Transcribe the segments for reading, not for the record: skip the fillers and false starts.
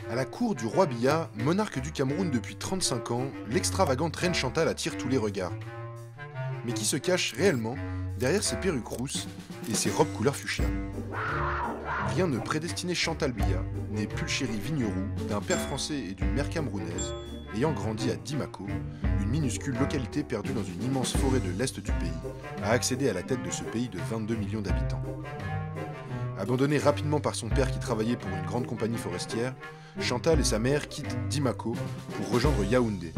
À la cour du roi Biya, monarque du Cameroun depuis 35 ans, l'extravagante reine Chantal attire tous les regards. Mais qui se cache réellement derrière ses perruques rousses et ses robes couleur fuchsia? Rien ne prédestinait Chantal Biya, née Pulchérie Vigneroux, d'un père français et d'une mère camerounaise, ayant grandi à Dimako, une minuscule localité perdue dans une immense forêt de l'est du pays, à accéder à la tête de ce pays de 22 millions d'habitants. Abandonnée rapidement par son père qui travaillait pour une grande compagnie forestière, Chantal et sa mère quittent Dimako pour rejoindre Yaoundé.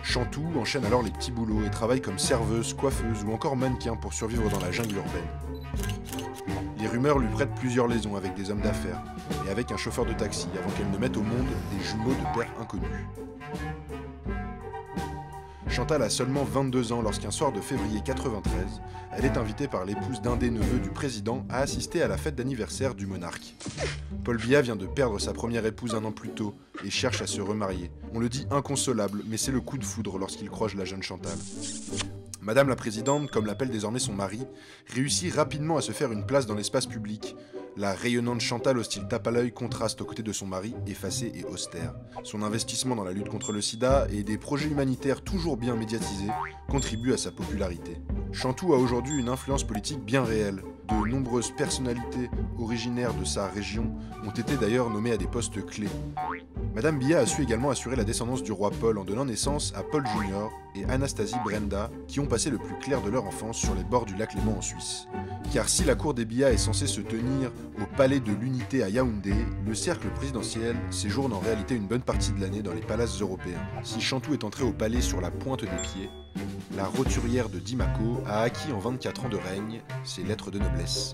Chantou enchaîne alors les petits boulots et travaille comme serveuse, coiffeuse ou encore mannequin pour survivre dans la jungle urbaine. Les rumeurs lui prêtent plusieurs liaisons avec des hommes d'affaires et avec un chauffeur de taxi avant qu'elle ne mette au monde des jumeaux de père inconnus. Chantal a seulement 22 ans lorsqu'un soir de février 93, elle est invitée par l'épouse d'un des neveux du président à assister à la fête d'anniversaire du monarque. Paul Biya vient de perdre sa première épouse un an plus tôt et cherche à se remarier. On le dit inconsolable, mais c'est le coup de foudre lorsqu'il croise la jeune Chantal. Madame la Présidente, comme l'appelle désormais son mari, réussit rapidement à se faire une place dans l'espace public. La rayonnante Chantal au style tape à l'œil contraste aux côtés de son mari, effacé et austère. Son investissement dans la lutte contre le sida et des projets humanitaires toujours bien médiatisés contribuent à sa popularité. Chantou a aujourd'hui une influence politique bien réelle. De nombreuses personnalités originaires de sa région ont été d'ailleurs nommées à des postes clés. Madame Biya a su également assurer la descendance du roi Paul en donnant naissance à Paul Junior et Anastasie Brenda, qui ont passé le plus clair de leur enfance sur les bords du lac Léman en Suisse. Car si la cour des Biya est censée se tenir au palais de l'Unité à Yaoundé, le cercle présidentiel séjourne en réalité une bonne partie de l'année dans les palaces européens. Si Chantou est entrée au palais sur la pointe des pieds, la roturière de Dimako a acquis en 24 ans de règne ses lettres de noblesse.